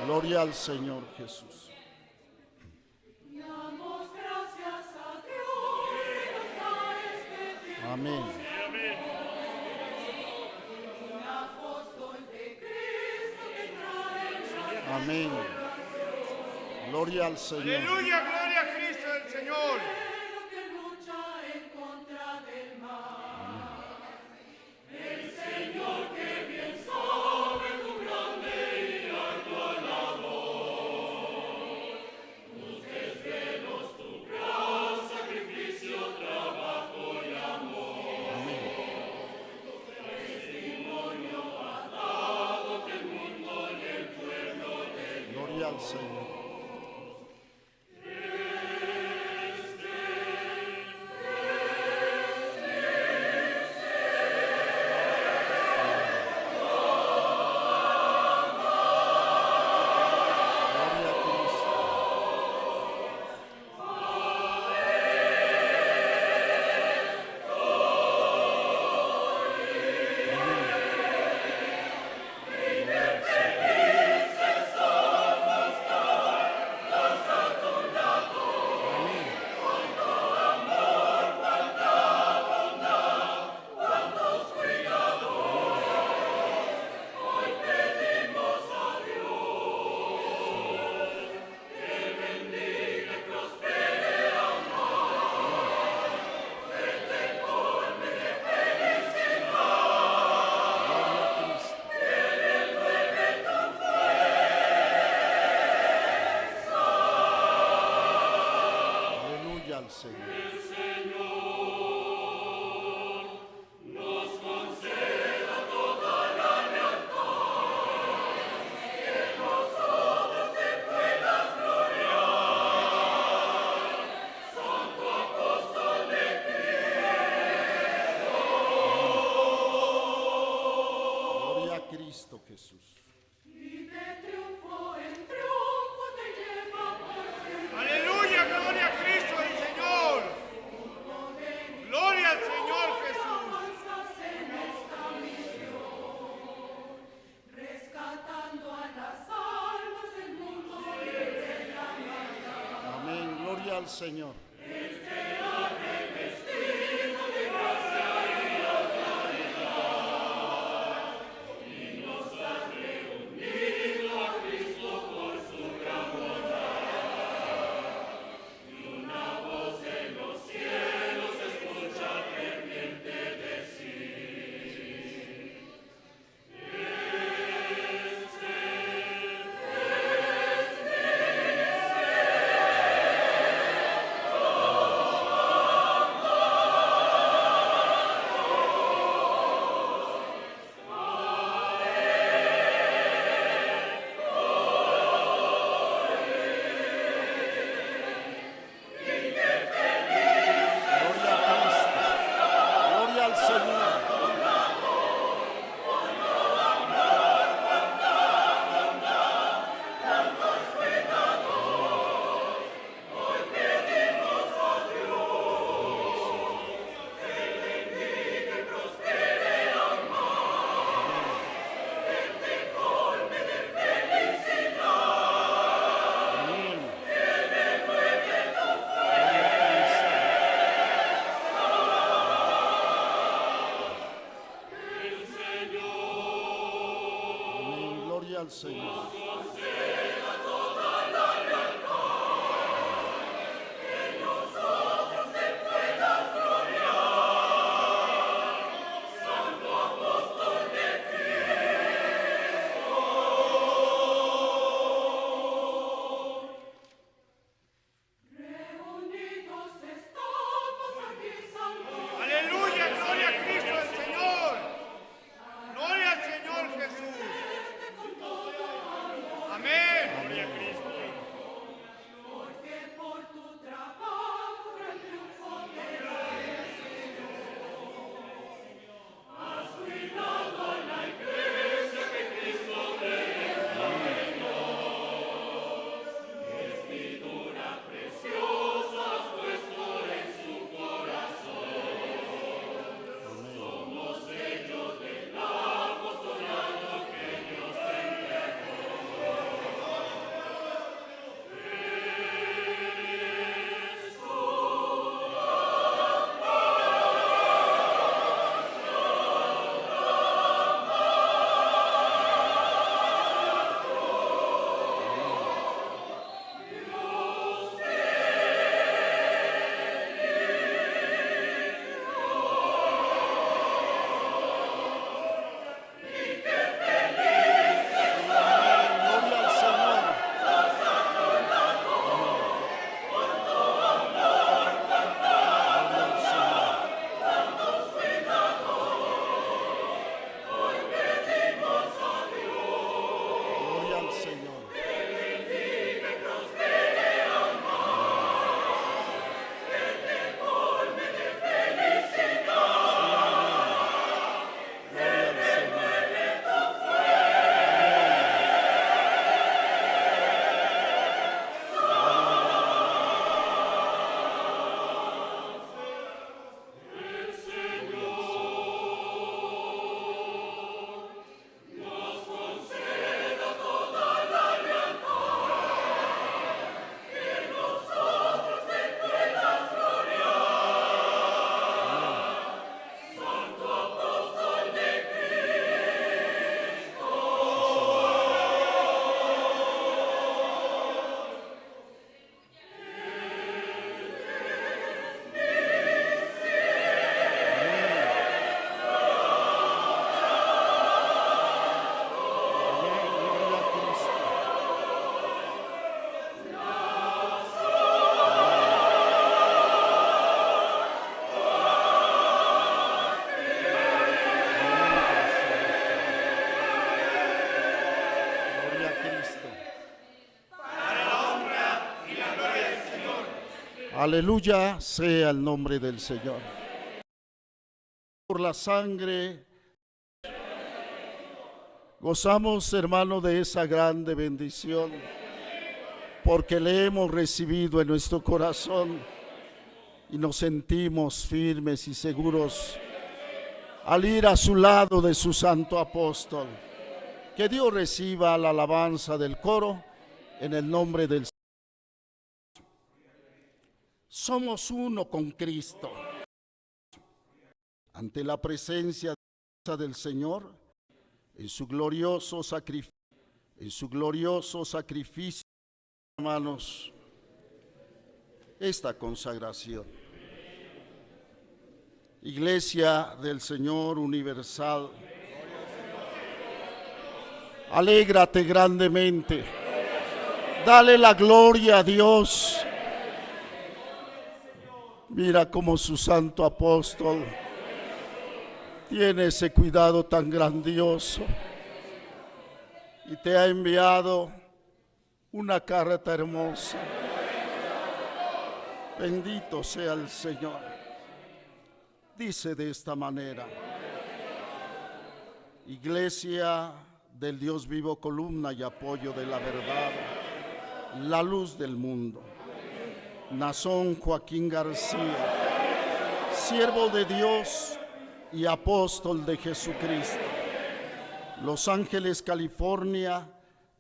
Gloria al Señor Jesús. Damos gracias a Dios que nos da este tiempo. Amén. Un apóstol de Cristo que trae la Amén. Gloria al Señor. Aleluya, gloria a Cristo el Señor. Pero que lucha en contra del mal. El Señor que bien sabe tu grande y ardua labor. Desvelos tu gran sacrificio, trabajo y amor. Testimonio ha dado que el mundo y el pueblo de Gloria al Señor. Gloria a Cristo. Gloria a Cristo. Aleluya al Señor. Gloria a Cristo Jesús. Y de triunfo en triunfo te lleva por siempre. Aleluya, gloria a Cristo el Señor. Gloria al Señor Jesús. Avanzas en esta misión, rescatando a las almas del mundo y de la maldad. Amén. Gloria al Señor. Gloria a Cristo. Gloria al Señor. Amén. Gloria a Cristo. Amén. Gloria al Señor. Reunidos estamos aquí, Santo. Aleluya, gloria a Cristo el Señor. Gloria al Señor Jesús. Con todo Aleluya sea el nombre del Señor. Por la sangre gozamos, hermano, de esa grande bendición, porque le hemos recibido en nuestro corazón y nos sentimos firmes y seguros al ir a su lado de su santo apóstol. Que Dios reciba la alabanza del coro en el nombre del Señor. Somos uno con Cristo. Ante la presencia del Señor, en su glorioso sacrificio, hermanos, esta consagración. Iglesia del Señor universal, alégrate grandemente, dale la gloria a Dios. Mira cómo su santo apóstol tiene ese cuidado tan grandioso y te ha enviado una carta hermosa. Bendito sea el Señor. Dice de esta manera: Iglesia del Dios vivo, columna y apoyo de la verdad, la luz del mundo. Nazón Joaquín García, siervo de Dios y apóstol de Jesucristo. Los Ángeles, California,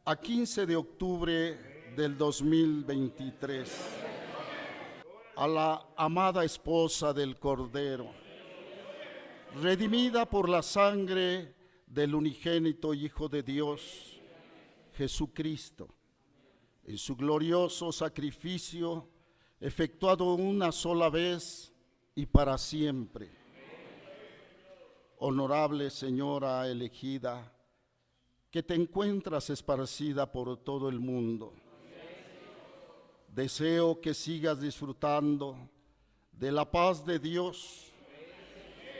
a 15 de octubre del 2023. A la amada esposa del Cordero, redimida por la sangre del unigénito Hijo de Dios, Jesucristo, en su glorioso sacrificio efectuado una sola vez y para siempre. Honorable señora elegida, que te encuentras esparcida por todo el mundo, deseo que sigas disfrutando de la paz de Dios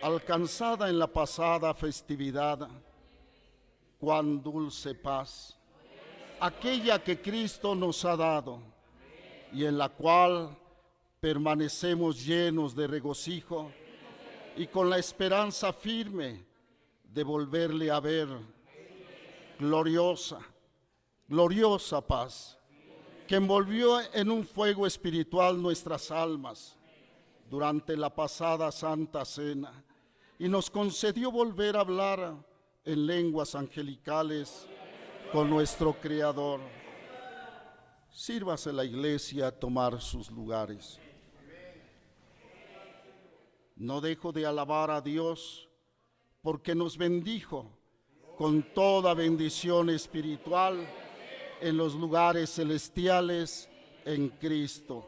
alcanzada en la pasada festividad. Cuán dulce paz, aquella que Cristo nos ha dado y en la cual permanecemos llenos de regocijo y con la esperanza firme de volverle a ver. Gloriosa, gloriosa paz, que envolvió en un fuego espiritual nuestras almas durante la pasada Santa Cena y nos concedió volver a hablar en lenguas angelicales con nuestro Creador. Sírvase la iglesia a tomar sus lugares. No dejo de alabar a Dios porque nos bendijo con toda bendición espiritual en los lugares celestiales en Cristo.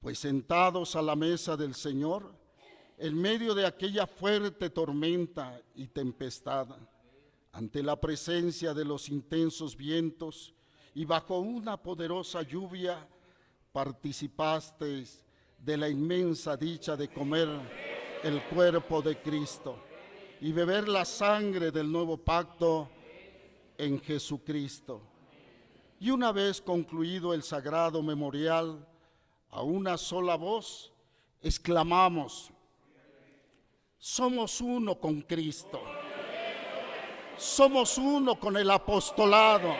Pues sentados a la mesa del Señor, en medio de aquella fuerte tormenta y tempestad, ante la presencia de los intensos vientos y bajo una poderosa lluvia, participasteis de la inmensa dicha de comer el cuerpo de Cristo y beber la sangre del nuevo pacto en Jesucristo. Y una vez concluido el sagrado memorial, a una sola voz exclamamos: somos uno con Cristo, somos uno con el apostolado,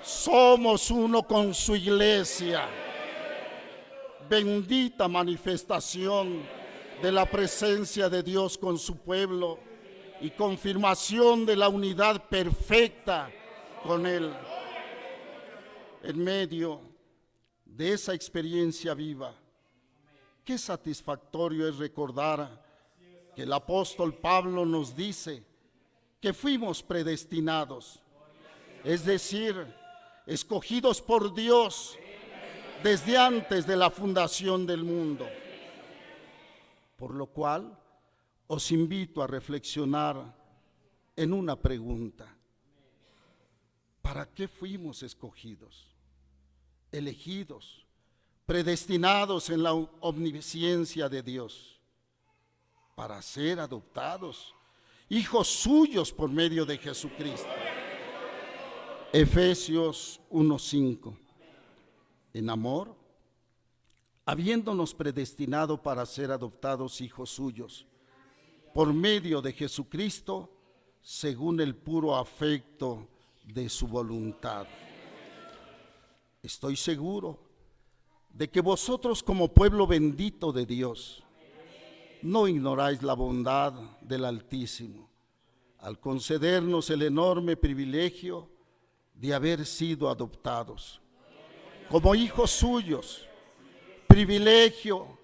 somos uno con su iglesia. Bendita manifestación de la presencia de Dios con su pueblo y confirmación de la unidad perfecta con Él. En medio de esa experiencia viva, qué satisfactorio es recordar que el apóstol Pablo nos dice que fuimos predestinados, es decir, escogidos por Dios desde antes de la fundación del mundo. Por lo cual, os invito a reflexionar en una pregunta: ¿para qué fuimos escogidos, elegidos, predestinados en la omnisciencia de Dios? Para ser adoptados, hijos suyos por medio de Jesucristo. Efesios 1:5. En amor, habiéndonos predestinado para ser adoptados hijos suyos, por medio de Jesucristo, según el puro afecto de su voluntad. Estoy seguro de que vosotros, como pueblo bendito de Dios, no ignoráis la bondad del Altísimo al concedernos el enorme privilegio de haber sido adoptados como hijos suyos, privilegio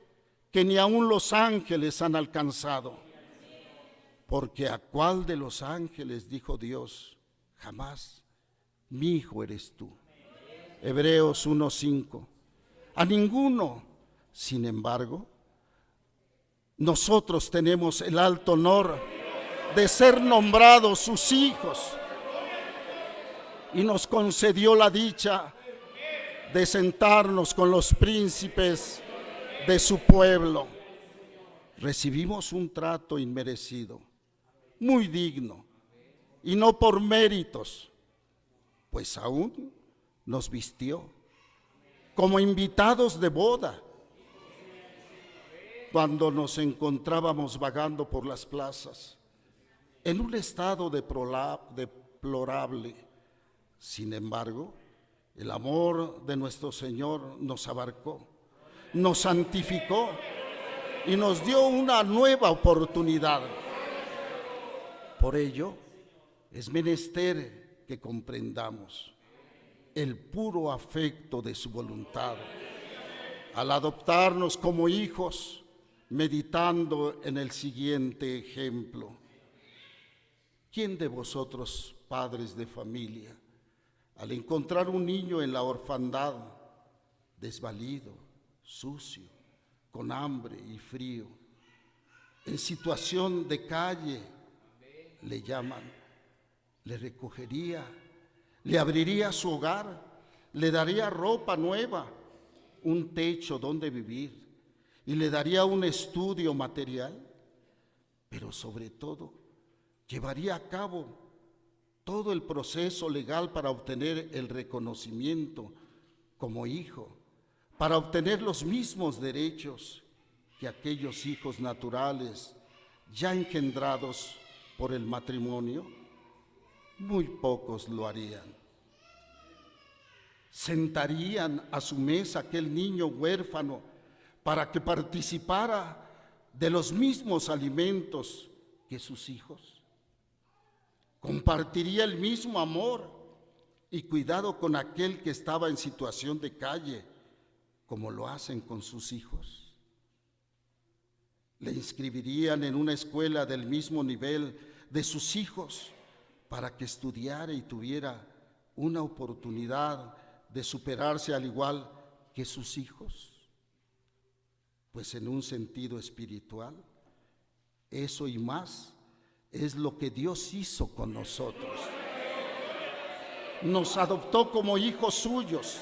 que ni aun los ángeles han alcanzado, porque ¿a cuál de los ángeles dijo Dios? Jamás, mi hijo eres tú. Hebreos 1:5. A ninguno, sin embargo, nosotros tenemos el alto honor de ser nombrados sus hijos, y nos concedió la dicha de sentarnos con los príncipes de su pueblo. Recibimos un trato inmerecido, muy digno, y no por méritos, pues aún nos vistió como invitados de boda cuando nos encontrábamos vagando por las plazas en un estado deplorable. Sin embargo, el amor de nuestro Señor nos abarcó, nos santificó y nos dio una nueva oportunidad. Por ello, es menester que comprendamos el puro afecto de su voluntad al adoptarnos como hijos, meditando en el siguiente ejemplo. ¿Quién de vosotros, padres de familia, al encontrar un niño en la orfandad, desvalido, sucio, con hambre y frío, en situación de calle, le llaman, le recogería, le abriría su hogar, le daría ropa nueva, un techo donde vivir y le daría un estudio material? Pero sobre todo, llevaría a cabo todo el proceso legal para obtener el reconocimiento como hijo, para obtener los mismos derechos que aquellos hijos naturales ya engendrados por el matrimonio. Muy pocos lo harían. ¿Sentarían a su mesa aquel niño huérfano para que participara de los mismos alimentos que sus hijos? ¿Compartiría el mismo amor y cuidado con aquel que estaba en situación de calle, como lo hacen con sus hijos? ¿Le inscribirían en una escuela del mismo nivel de sus hijos para que estudiara y tuviera una oportunidad de superarse al igual que sus hijos? Pues en un sentido espiritual, eso y más es lo que Dios hizo con nosotros. Nos adoptó como hijos suyos,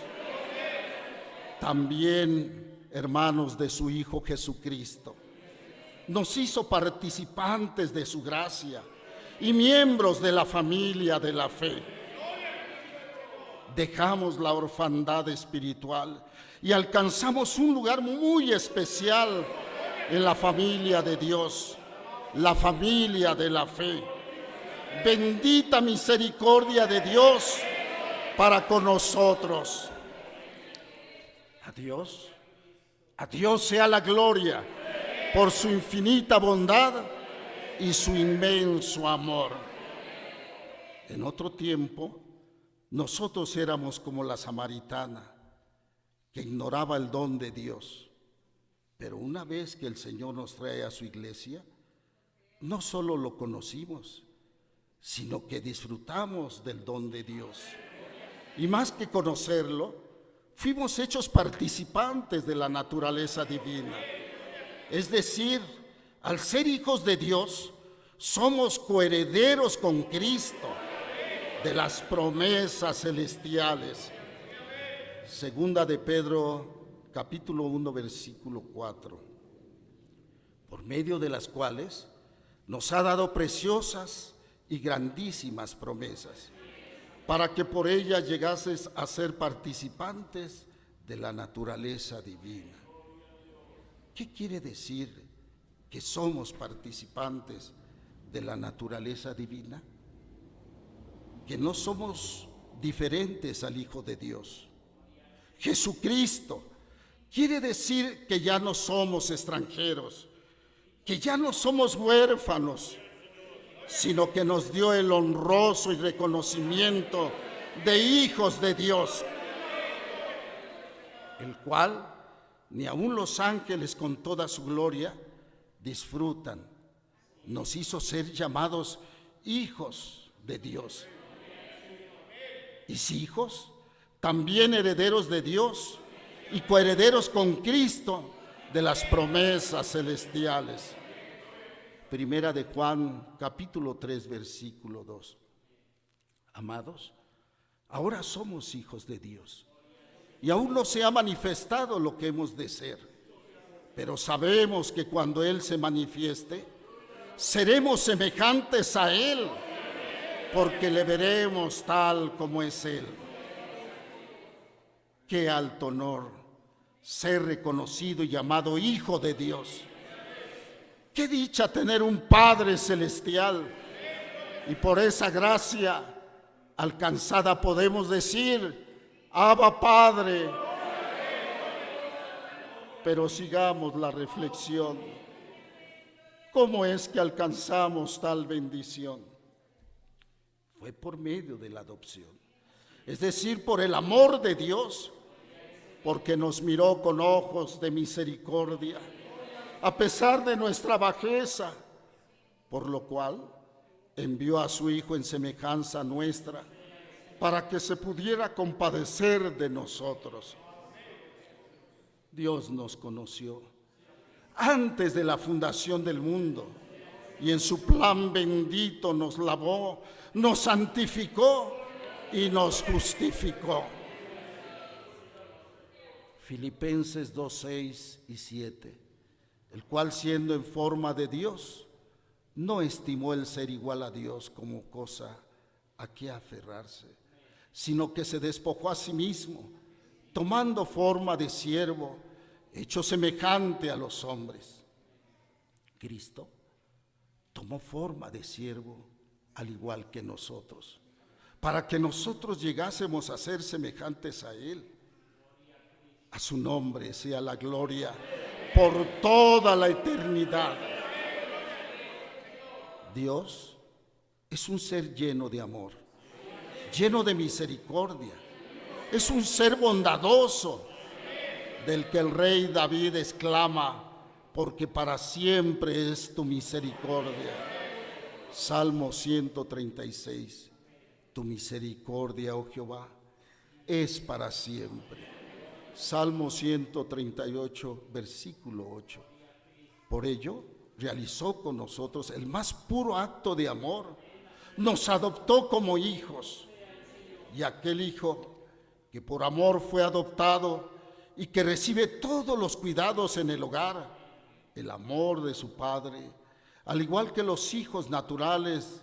también hermanos de su Hijo Jesucristo. Nos hizo participantes de su gracia y miembros de la familia de la fe. Dejamos la orfandad espiritual y alcanzamos un lugar muy especial en la familia de Dios, la familia de la fe. Bendita misericordia de Dios para con nosotros. A Dios sea la gloria por su infinita bondad y su inmenso amor. En otro tiempo, nosotros éramos como la samaritana, que ignoraba el don de Dios. Pero una vez que el Señor nos trae a su iglesia, no solo lo conocimos, sino que disfrutamos del don de Dios. Y más que conocerlo, fuimos hechos participantes de la naturaleza divina. Es decir, al ser hijos de Dios, somos coherederos con Cristo de las promesas celestiales. Segunda de Pedro, capítulo 1, versículo 4. Por medio de las cuales nos ha dado preciosas y grandísimas promesas, para que por ellas llegases a ser participantes de la naturaleza divina. ¿Qué quiere decir que somos participantes de la naturaleza divina? Que no somos diferentes al Hijo de Dios. Jesucristo quiere decir que ya no somos extranjeros, que ya no somos huérfanos, sino que nos dio el honroso y reconocimiento de hijos de Dios, el cual ni aun los ángeles con toda su gloria disfrutan. Nos hizo ser llamados hijos de Dios. Y si hijos, también herederos de Dios y coherederos con Cristo de las promesas celestiales. Primera de Juan, capítulo 3, versículo 2. Amados, ahora somos hijos de Dios, y aún no se ha manifestado lo que hemos de ser, pero sabemos que cuando Él se manifieste, seremos semejantes a Él, porque le veremos tal como es Él. Qué alto honor ser reconocido y llamado Hijo de Dios. Qué dicha tener un Padre celestial, y por esa gracia alcanzada podemos decir: Abba, Padre. Pero sigamos la reflexión. ¿Cómo es que alcanzamos tal bendición? Fue por medio de la adopción, es decir, por el amor de Dios, porque nos miró con ojos de misericordia, a pesar de nuestra bajeza, por lo cual envió a su Hijo en semejanza nuestra, para que se pudiera compadecer de nosotros. Dios nos conoció antes de la fundación del mundo, y en su plan bendito nos lavó, nos santificó y nos justificó. Filipenses 2, 6 y 7, el cual, siendo en forma de Dios, no estimó el ser igual a Dios como cosa a que aferrarse, sino que se despojó a sí mismo, tomando forma de siervo, hecho semejante a los hombres. Cristo tomó forma de siervo al igual que nosotros, para que nosotros llegásemos a ser semejantes a Él. A su nombre sea la gloria por toda la eternidad. Dios es un ser lleno de amor, lleno de misericordia. Es un ser bondadoso, del que el rey David exclama: porque para siempre es tu misericordia. Salmo 136. Tu misericordia, oh Jehová, es para siempre. Salmo 138, versículo 8. Por ello, realizó con nosotros el más puro acto de amor. Nos adoptó como hijos. Y aquel hijo que por amor fue adoptado y que recibe todos los cuidados en el hogar, el amor de su padre, al igual que los hijos naturales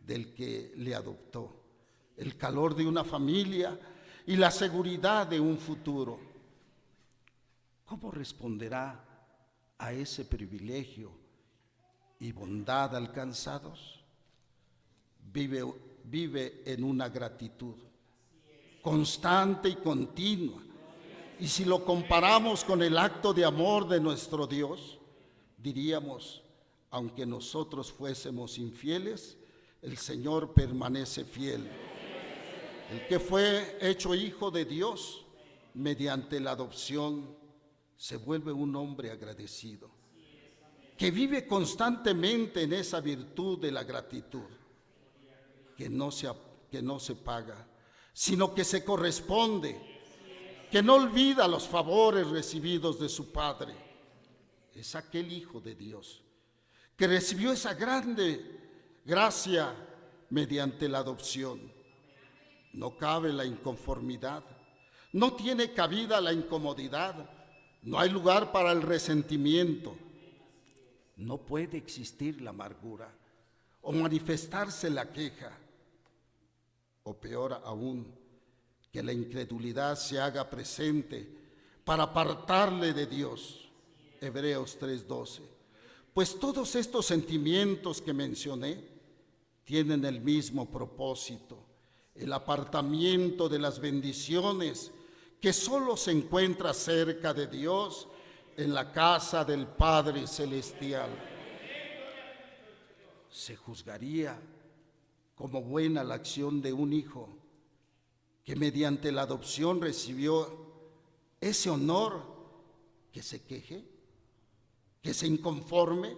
del que le adoptó, el calor de una familia y la seguridad de un futuro. ¿Cómo responderá a ese privilegio y bondad alcanzados? Vive en una gratitud constante y continua. Y si lo comparamos con el acto de amor de nuestro Dios, diríamos: aunque nosotros fuésemos infieles, el Señor permanece fiel. El que fue hecho hijo de Dios mediante la adopción se vuelve un hombre agradecido, que vive constantemente en esa virtud de la gratitud, que no se paga, sino que se corresponde, que no olvida los favores recibidos de su Padre. Es aquel Hijo de Dios que recibió esa grande gracia mediante la adopción. No cabe la inconformidad, no tiene cabida la incomodidad, no hay lugar para el resentimiento, no puede existir la amargura o manifestarse la queja, o peor aún, que la incredulidad se haga presente para apartarle de Dios, Hebreos 3:12. Pues todos estos sentimientos que mencioné tienen el mismo propósito, el apartamiento de las bendiciones que solo se encuentra cerca de Dios en la casa del Padre Celestial. Se juzgaría como buena la acción de un hijo que mediante la adopción recibió ese honor, que se queje, que se inconforme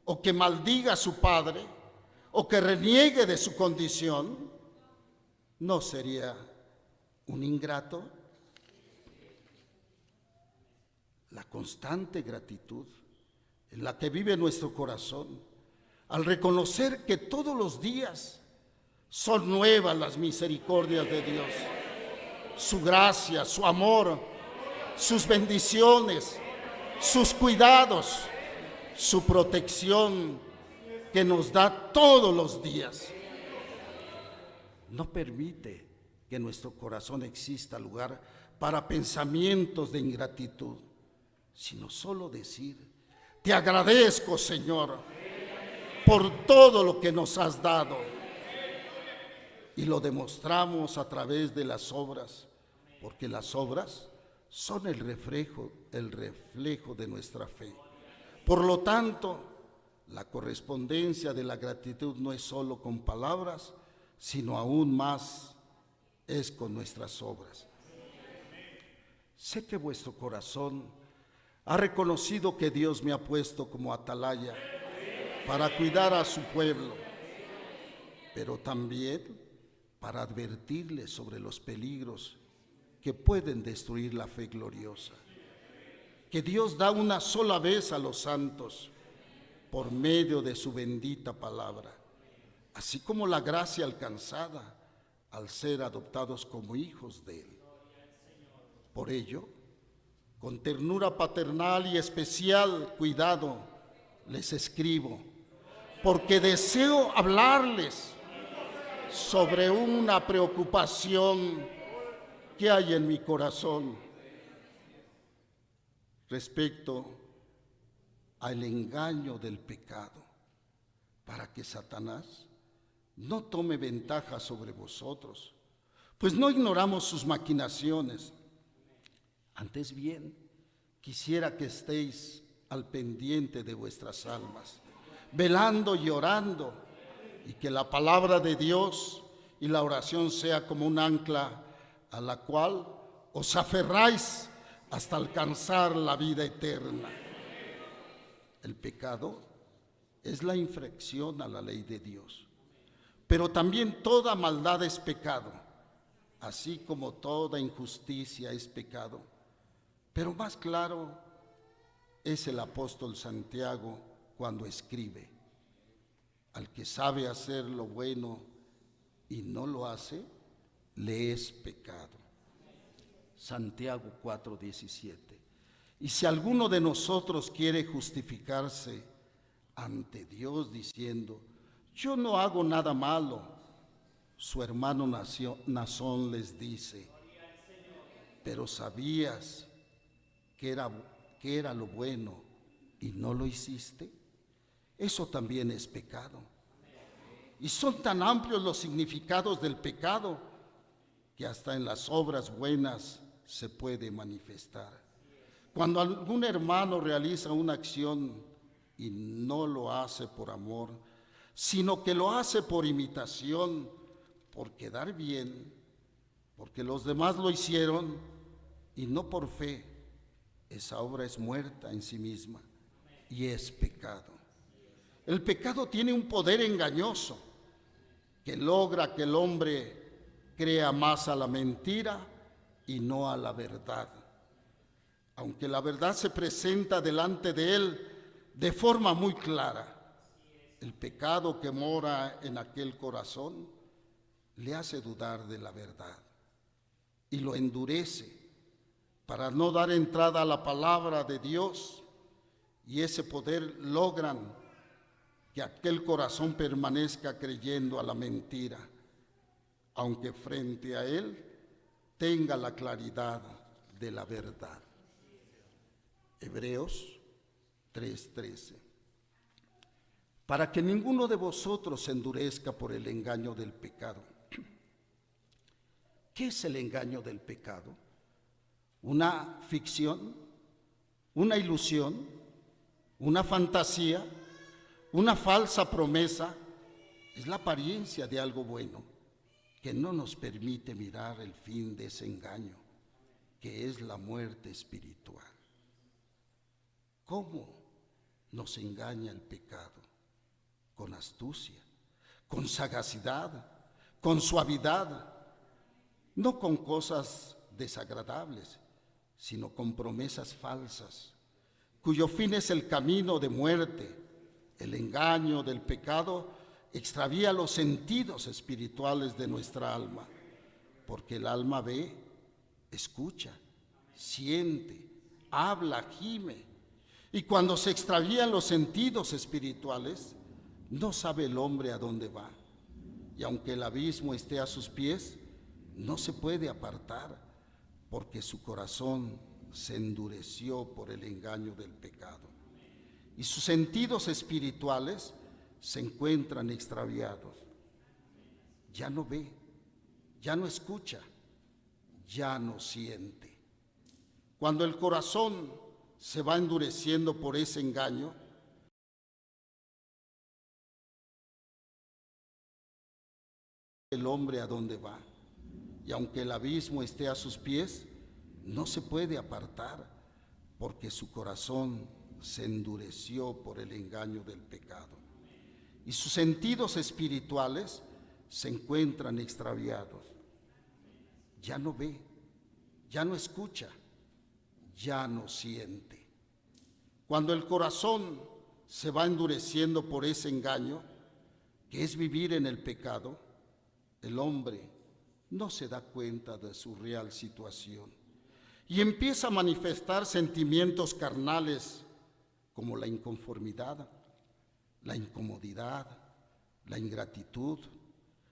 o que maldiga a su padre o que reniegue de su condición. ¿No sería un ingrato? La constante gratitud en la que vive nuestro corazón, al reconocer que todos los días son nuevas las misericordias de Dios, su gracia, su amor, sus bendiciones, sus cuidados, su protección que nos da todos los días. No permite que en nuestro corazón exista lugar para pensamientos de ingratitud, sino solo decir: te agradezco, Señor, por todo lo que nos has dado. Y lo demostramos a través de las obras, porque las obras son el reflejo de nuestra fe. Por lo tanto, la correspondencia de la gratitud no es solo con palabras, sino aún más es con nuestras obras. Sé que vuestro corazón ha reconocido que Dios me ha puesto como atalaya para cuidar a su pueblo, pero también para advertirles sobre los peligros que pueden destruir la fe gloriosa, que Dios da una sola vez a los santos por medio de su bendita palabra, así como la gracia alcanzada al ser adoptados como hijos de Él. Por ello, con ternura paternal y especial cuidado, les escribo, porque deseo hablarles sobre una preocupación que hay en mi corazón respecto al engaño del pecado, para que Satanás no tome ventaja sobre vosotros, pues no ignoramos sus maquinaciones. Antes bien, quisiera que estéis al pendiente de vuestras almas, velando y orando, y que la palabra de Dios y la oración sea como un ancla a la cual os aferráis hasta alcanzar la vida eterna. El pecado es la infracción a la ley de Dios, pero también toda maldad es pecado, así como toda injusticia es pecado. Pero más claro es el apóstol Santiago cuando escribe: al que sabe hacer lo bueno y no lo hace, le es pecado. Santiago 4:17. Y si alguno de nosotros quiere justificarse ante Dios diciendo: yo no hago nada malo, su hermano Nazón les dice: pero sabías que era lo bueno y no lo hiciste, eso también es pecado. Y son tan amplios los significados del pecado que hasta en las obras buenas se puede manifestar. Cuando algún hermano realiza una acción y no lo hace por amor, sino que lo hace por imitación, por quedar bien, porque los demás lo hicieron y no por fe, esa obra es muerta en sí misma y es pecado. El pecado tiene un poder engañoso que logra que el hombre crea más a la mentira y no a la verdad. Aunque la verdad se presenta delante de él de forma muy clara, el pecado que mora en aquel corazón le hace dudar de la verdad y lo endurece para no dar entrada a la palabra de Dios, y ese poder logran que aquel corazón permanezca creyendo a la mentira, aunque frente a él tenga la claridad de la verdad. Hebreos 3:13. Para que ninguno de vosotros se endurezca por el engaño del pecado. ¿Qué es el engaño del pecado? ¿Una ficción? ¿Una ilusión? ¿Una fantasía? ¿Una falsa promesa? Es la apariencia de algo bueno que no nos permite mirar el fin de ese engaño, que es la muerte espiritual. ¿Cómo nos engaña el pecado? Con astucia, con sagacidad, con suavidad, no con cosas desagradables, sino con promesas falsas, cuyo fin es el camino de muerte. El engaño del pecado extravía los sentidos espirituales de nuestra alma, porque el alma ve, escucha, siente, habla, gime, y cuando se extravían los sentidos espirituales, no sabe el hombre a dónde va, y aunque el abismo esté a sus pies, no se puede apartar, porque su corazón se endureció por el engaño del pecado, y sus sentidos espirituales se encuentran extraviados. Ya no ve, ya no escucha, ya no siente. Cuando el corazón se va endureciendo por ese engaño, el hombre a dónde va, y aunque el abismo esté a sus pies, no se puede apartar, porque su corazón se endureció por el engaño del pecado, y sus sentidos espirituales se encuentran extraviados. Ya no ve, ya no escucha, ya no siente. Cuando el corazón se va endureciendo por ese engaño, que es vivir en el pecado, el hombre no se da cuenta de su real situación y empieza a manifestar sentimientos carnales como la inconformidad, la incomodidad, la ingratitud,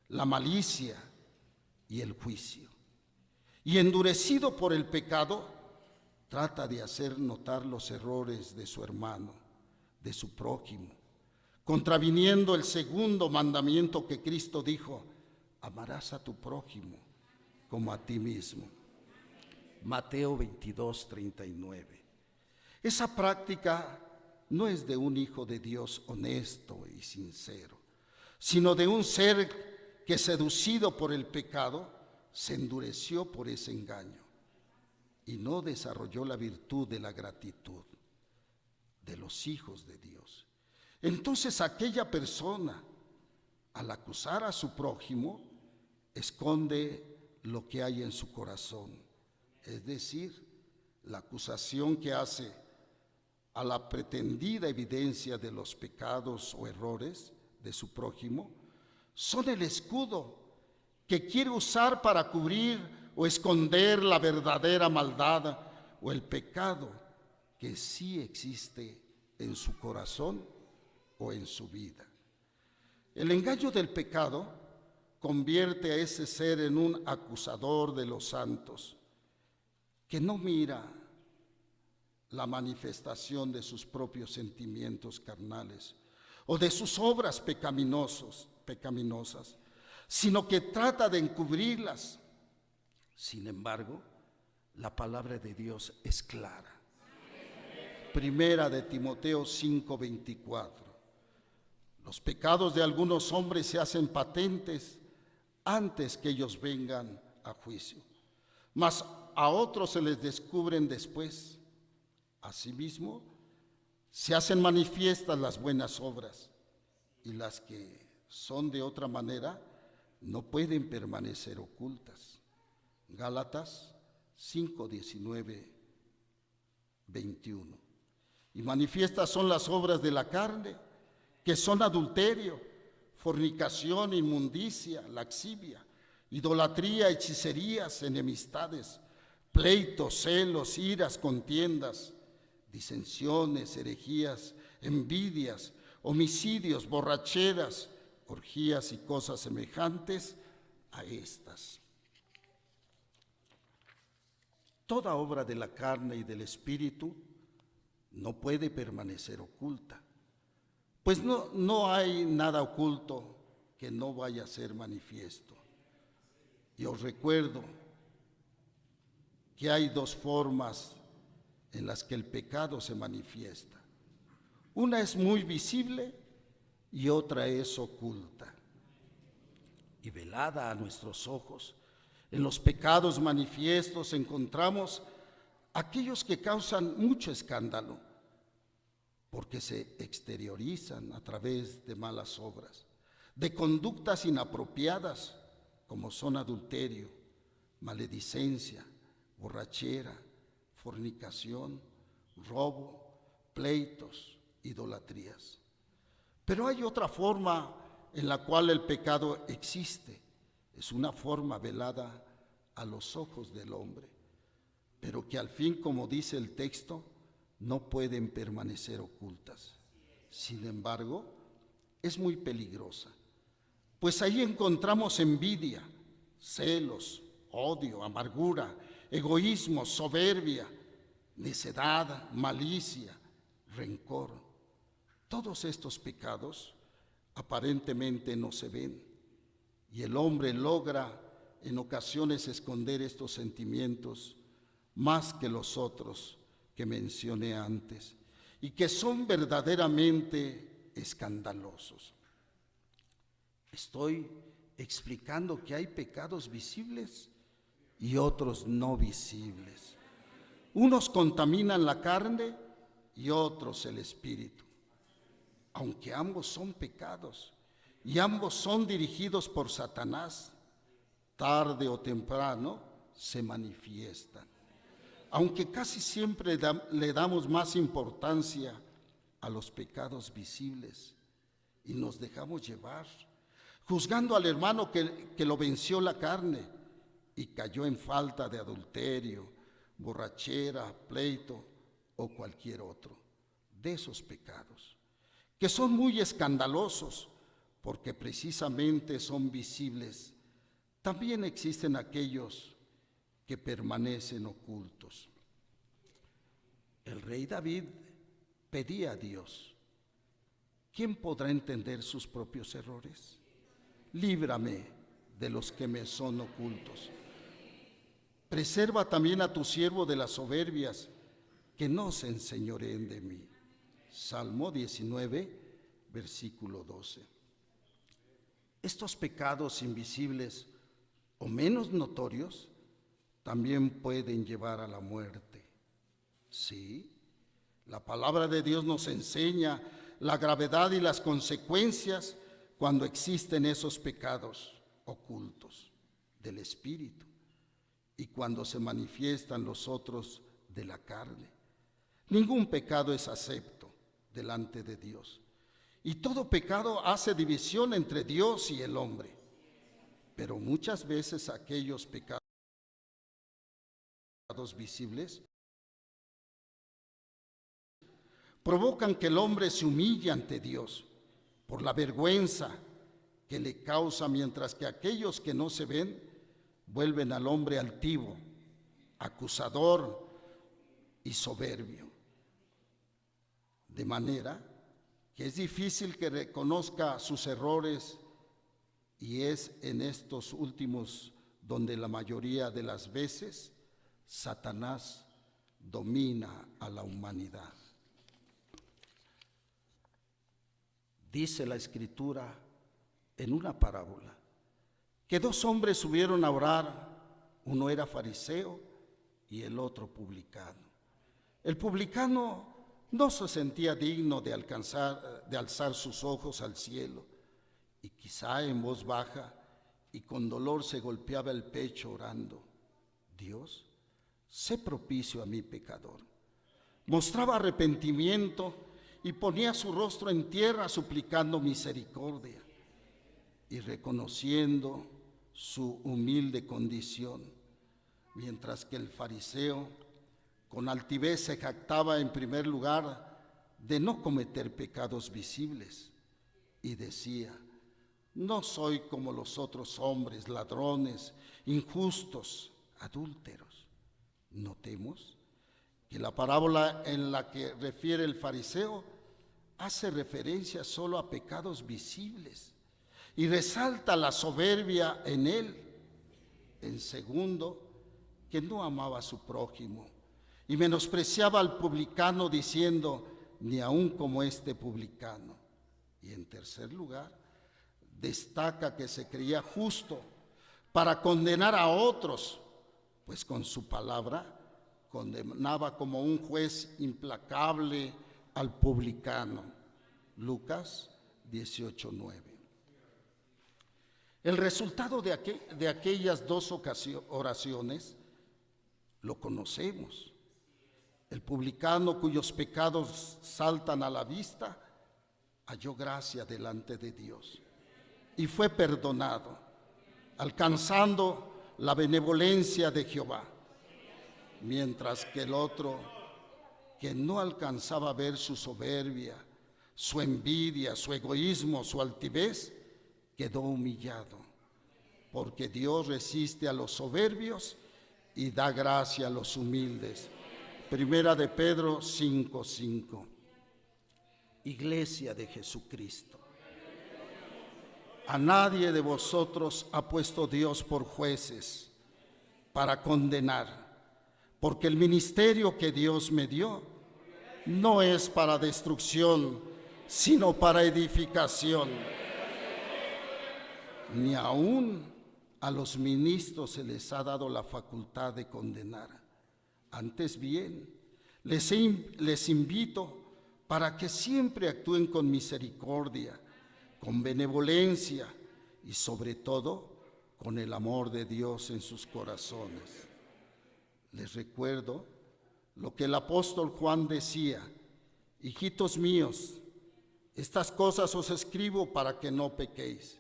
la malicia y el juicio. Y endurecido por el pecado, trata de hacer notar los errores de su hermano, de su prójimo, contraviniendo el segundo mandamiento que Cristo dijo: amarás a tu prójimo como a ti mismo. Mateo 22:39. Esa práctica no es de un hijo de Dios honesto y sincero, sino de un ser que, seducido por el pecado, se endureció por ese engaño y no desarrolló la virtud de la gratitud de los hijos de Dios. Entonces aquella persona, al acusar a su prójimo, esconde lo que hay en su corazón, es decir, la acusación que hace a la pretendida evidencia de los pecados o errores de su prójimo, son el escudo que quiere usar para cubrir o esconder la verdadera maldad o el pecado que sí existe en su corazón o en su vida. El engaño del pecado convierte a ese ser en un acusador de los santos, que no mira la manifestación de sus propios sentimientos carnales o de sus obras pecaminosas, sino que trata de encubrirlas. Sin embargo, la palabra de Dios es clara. Primera de Timoteo 5:24. Los pecados de algunos hombres se hacen patentes antes que ellos vengan a juicio, mas a otros se les descubren después. Asimismo, se hacen manifiestas las buenas obras, y las que son de otra manera no pueden permanecer ocultas. Gálatas 5:19, 21. Y manifiestas son las obras de la carne, que son adulterio, fornicación, inmundicia, laxivia, idolatría, hechicerías, enemistades, pleitos, celos, iras, contiendas, disensiones, herejías, envidias, homicidios, borracheras, orgías y cosas semejantes a estas. Toda obra de la carne y del espíritu no puede permanecer oculta, pues no hay nada oculto que no vaya a ser manifiesto. Y os recuerdo que hay dos formas en las que el pecado se manifiesta. Una es muy visible y otra es oculta y velada a nuestros ojos. En los pecados manifiestos encontramos aquellos que causan mucho escándalo porque se exteriorizan a través de malas obras, de conductas inapropiadas como son adulterio, maledicencia, borrachera, fornicación, robo, pleitos, idolatrías. Pero hay otra forma en la cual el pecado existe. Es una forma velada a los ojos del hombre, pero que al fin, como dice el texto, no pueden permanecer ocultas. Sin embargo, es muy peligrosa, pues ahí encontramos envidia, celos, odio, amargura, egoísmo, soberbia, necedad, malicia, rencor. Todos estos pecados aparentemente no se ven, y el hombre logra en ocasiones esconder estos sentimientos más que los otros que mencioné antes, y que son verdaderamente escandalosos. Estoy explicando que hay pecados visibles y otros no visibles. Unos contaminan la carne y otros el espíritu, aunque ambos son pecados y ambos son dirigidos por Satanás, tarde o temprano se manifiestan. Aunque casi siempre le damos más importancia a los pecados visibles y nos dejamos llevar, juzgando al hermano que lo venció la carne y cayó en falta de adulterio, borrachera, pleito o cualquier otro de esos pecados, que son muy escandalosos porque precisamente son visibles. También existen aquellos que permanecen ocultos. El rey David pedía a Dios: ¿quién podrá entender sus propios errores? Líbrame de los que me son ocultos. Preserva también a tu siervo de las soberbias, que no se enseñoreen de mí. Salmo 19, versículo 12. Estos pecados invisibles o menos notorios también pueden llevar a la muerte. Sí, la palabra de Dios nos enseña la gravedad y las consecuencias cuando existen esos pecados ocultos del espíritu y cuando se manifiestan los otros de la carne. Ningún pecado es acepto delante de Dios, y todo pecado hace división entre Dios y el hombre. Pero muchas veces aquellos pecados visibles provocan que el hombre se humille ante Dios por la vergüenza que le causa, mientras que aquellos que no se ven vuelven al hombre altivo, acusador y soberbio. De manera que es difícil que reconozca sus errores, y es en estos últimos donde la mayoría de las veces Satanás domina a la humanidad. Dice la Escritura en una parábola que dos hombres subieron a orar, uno era fariseo y el otro publicano. El publicano no se sentía digno de alzar sus ojos al cielo, y quizá en voz baja y con dolor se golpeaba el pecho orando: Dios, sé propicio a mi pecador. Mostraba arrepentimiento y ponía su rostro en tierra suplicando misericordia y reconociendo su humilde condición, mientras que el fariseo con altivez se jactaba en primer lugar de no cometer pecados visibles y decía: no soy como los otros hombres, ladrones, injustos, adúlteros. Notemos que la parábola en la que refiere el fariseo hace referencia solo a pecados visibles y resalta la soberbia en él. En segundo, que no amaba a su prójimo y menospreciaba al publicano diciendo, ni aun como este publicano. Y en tercer lugar, destaca que se creía justo para condenar a otros, pues con su palabra condenaba como un juez implacable al publicano. Lucas 18:9. El resultado de aquellas dos oraciones lo conocemos. El publicano, cuyos pecados saltan a la vista, halló gracia delante de Dios y fue perdonado, alcanzando la benevolencia de Jehová, mientras que el otro, que no alcanzaba a ver su soberbia, su envidia, su egoísmo, su altivez, quedó humillado, porque Dios resiste a los soberbios y da gracia a los humildes. Primera de Pedro 5:5. Iglesia de Jesucristo, a nadie de vosotros ha puesto Dios por jueces para condenar, porque el ministerio que Dios me dio no es para destrucción, sino para edificación. Ni aún a los ministros se les ha dado la facultad de condenar. Antes bien, les invito para que siempre actúen con misericordia, con benevolencia y sobre todo con el amor de Dios en sus corazones. Les recuerdo lo que el apóstol Juan decía: hijitos míos, estas cosas os escribo para que no pequéis.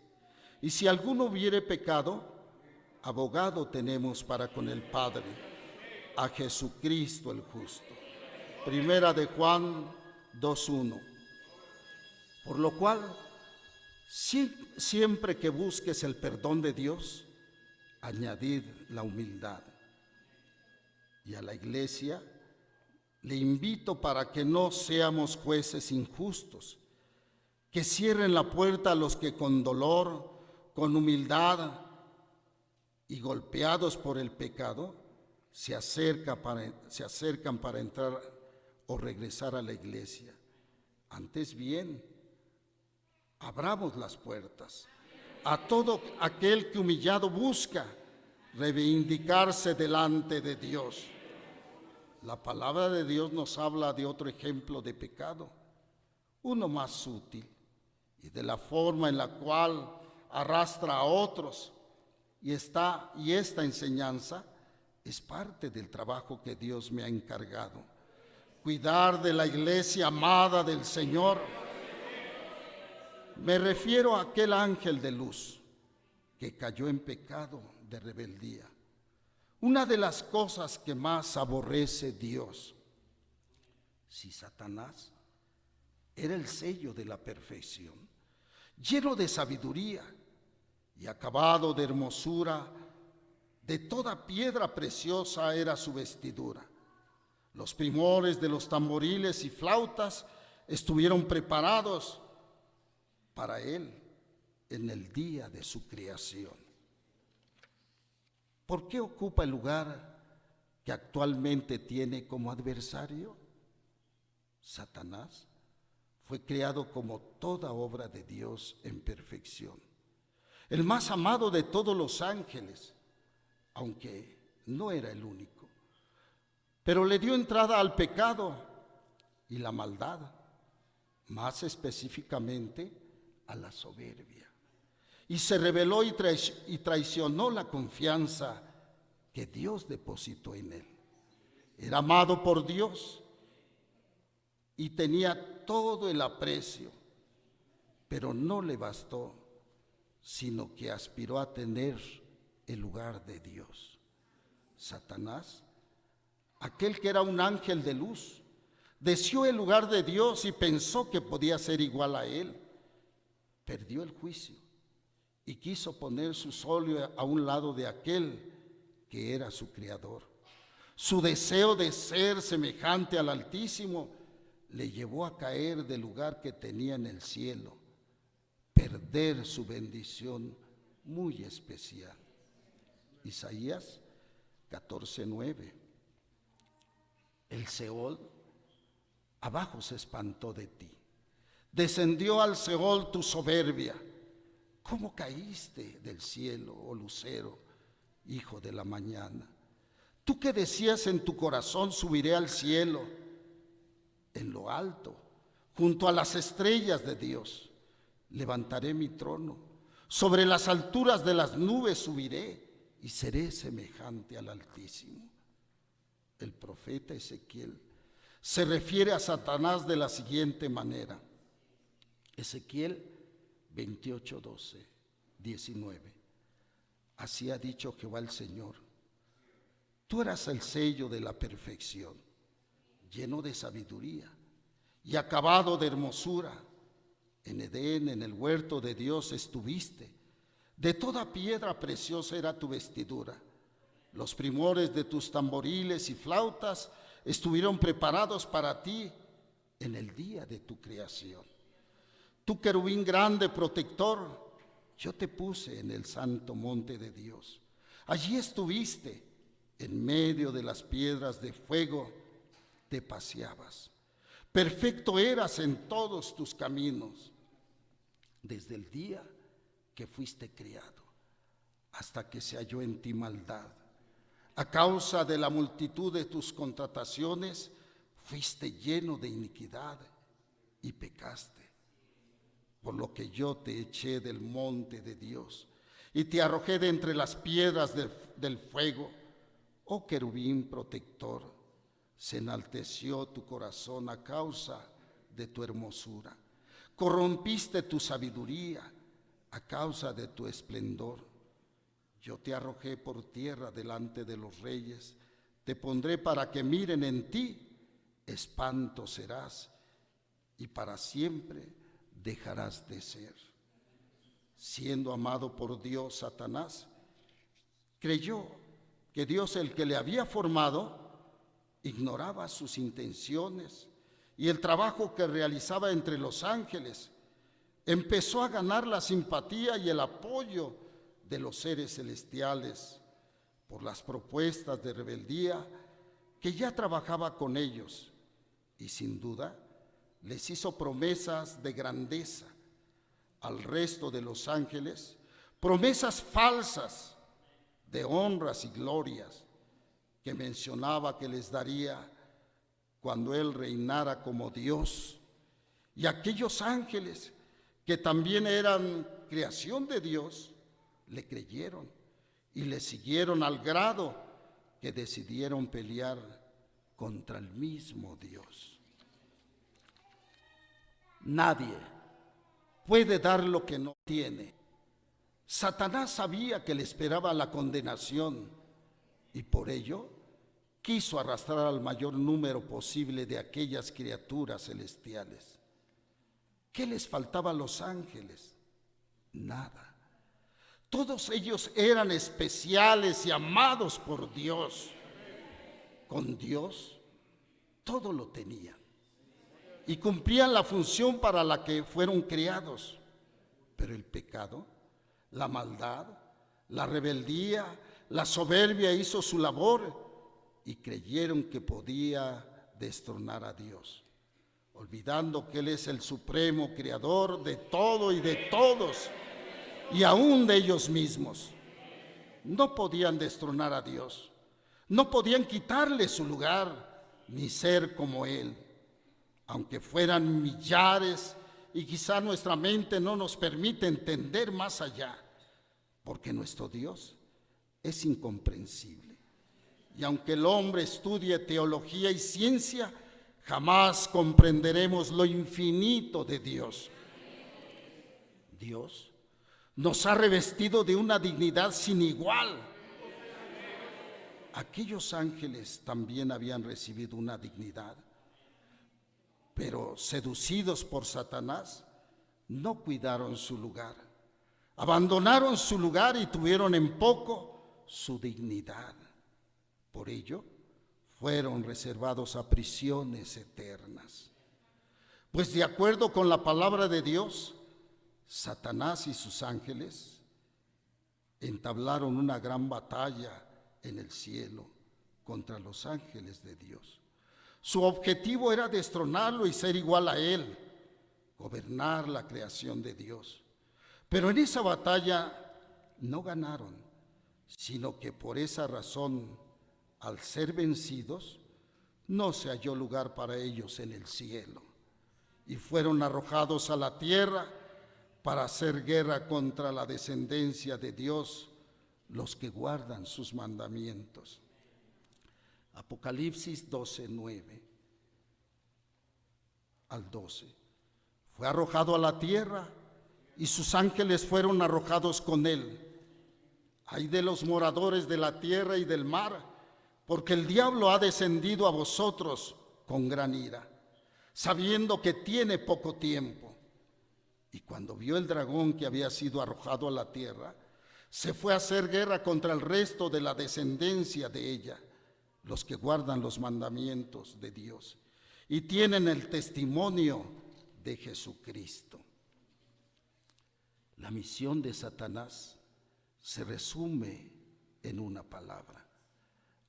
Y si alguno hubiere pecado, abogado tenemos para con el Padre, a Jesucristo el justo. Primera de Juan 2:1. Por lo cual, siempre que busques el perdón de Dios, añadid la humildad. Y a la iglesia le invito para que no seamos jueces injustos, que cierren la puerta a los que con dolor, con humildad y golpeados por el pecado, se acercan para entrar o regresar a la iglesia. Antes bien, abramos las puertas a todo aquel que humillado busca reivindicarse delante de Dios. La palabra de Dios nos habla de otro ejemplo de pecado, uno más sutil, y de la forma en la cual arrastra a otros, y esta enseñanza es parte del trabajo que Dios me ha encargado: cuidar de la iglesia amada del Señor. Me refiero a aquel ángel de luz que cayó en pecado de rebeldía. Una de las cosas que más aborrece Dios. Si Satanás era el sello de la perfección, lleno de sabiduría y acabado de hermosura, de toda piedra preciosa era su vestidura. Los primores de los tamboriles y flautas estuvieron preparados para él en el día de su creación. ¿Por qué ocupa el lugar que actualmente tiene como adversario? Satanás fue creado como toda obra de Dios en perfección, el más amado de todos los ángeles, aunque no era el único, pero le dio entrada al pecado y la maldad, más específicamente a la soberbia, y se rebeló y traicionó la confianza que Dios depositó en él. Era amado por Dios y tenía todo el aprecio, pero no le bastó, sino que aspiró a tener el lugar de Dios. Satanás, aquel que era un ángel de luz, deseó el lugar de Dios y pensó que podía ser igual a él. Perdió el juicio y quiso poner su solio a un lado de aquel que era su creador. Su deseo de ser semejante al Altísimo le llevó a caer del lugar que tenía en el cielo, perder su bendición muy especial. Isaías 14:9. El Seol abajo se espantó de ti. Descendió al Seol tu soberbia. ¿Cómo caíste del cielo, oh lucero, hijo de la mañana? Tú que decías en tu corazón, subiré al cielo, en lo alto, junto a las estrellas de Dios, levantaré mi trono. Sobre las alturas de las nubes subiré y seré semejante al Altísimo. El profeta Ezequiel se refiere a Satanás de la siguiente manera. Ezequiel 28:12, 19. Así ha dicho Jehová el Señor: tú eras el sello de la perfección, lleno de sabiduría y acabado de hermosura. En Edén, en el huerto de Dios estuviste. De toda piedra preciosa era tu vestidura. Los primores de tus tamboriles y flautas estuvieron preparados para ti en el día de tu creación. Tú, querubín grande protector, yo te puse en el santo monte de Dios. Allí estuviste, en medio de las piedras de fuego te paseabas. Perfecto eras en todos tus caminos, desde el día que fuiste criado, hasta que se halló en ti maldad. A causa de la multitud de tus contrataciones, fuiste lleno de iniquidad y pecaste. Por lo que yo te eché del monte de Dios y te arrojé de entre las piedras del fuego. Oh querubín protector, se enalteció tu corazón a causa de tu hermosura. Corrompiste tu sabiduría a causa de tu esplendor. Yo te arrojé por tierra delante de los reyes. Te pondré para que miren en ti. Espanto serás y para siempre dejarás de ser. Siendo amado por Dios, Satanás creyó que Dios, el que le había formado, ignoraba sus intenciones y el trabajo que realizaba entre los ángeles. Empezó a ganar la simpatía y el apoyo de los seres celestiales por las propuestas de rebeldía que ya trabajaba con ellos, y sin duda les hizo promesas de grandeza al resto de los ángeles, promesas falsas de honras y glorias que mencionaba que les daría cuando él reinara como Dios. Y aquellos ángeles que también eran creación de Dios, le creyeron y le siguieron al grado que decidieron pelear contra el mismo Dios. Nadie puede dar lo que no tiene. Satanás sabía que le esperaba la condenación y por ello quiso arrastrar al mayor número posible de aquellas criaturas celestiales. ¿Qué les faltaba a los ángeles? Nada. Todos ellos eran especiales y amados por Dios. Con Dios todo lo tenían y cumplían la función para la que fueron creados. Pero el pecado, la maldad, la rebeldía, la soberbia hizo su labor y creyeron que podía destronar a Dios, olvidando que Él es el supremo creador de todo y de todos, y aún de ellos mismos. No podían destronar a Dios, no podían quitarle su lugar, ni ser como Él, aunque fueran millares, y quizá nuestra mente no nos permite entender más allá, porque nuestro Dios es incomprensible. Y aunque el hombre estudie teología y ciencia, jamás comprenderemos lo infinito de Dios. Dios nos ha revestido de una dignidad sin igual. Aquellos ángeles también habían recibido una dignidad, pero seducidos por Satanás, no cuidaron su lugar. Abandonaron su lugar y tuvieron en poco su dignidad. Por ello, fueron reservados a prisiones eternas. Pues de acuerdo con la palabra de Dios, Satanás y sus ángeles entablaron una gran batalla en el cielo contra los ángeles de Dios. Su objetivo era destronarlo y ser igual a él, gobernar la creación de Dios. Pero en esa batalla no ganaron, sino que por esa razón, al ser vencidos, no se halló lugar para ellos en el cielo, y fueron arrojados a la tierra para hacer guerra contra la descendencia de Dios, los que guardan sus mandamientos. Apocalipsis 12:9 al 12. Fue arrojado a la tierra y sus ángeles fueron arrojados con él. Ay de los moradores de la tierra y del mar, porque el diablo ha descendido a vosotros con gran ira, sabiendo que tiene poco tiempo. Y cuando vio el dragón que había sido arrojado a la tierra, se fue a hacer guerra contra el resto de la descendencia de ella, los que guardan los mandamientos de Dios y tienen el testimonio de Jesucristo. La misión de Satanás se resume en una palabra.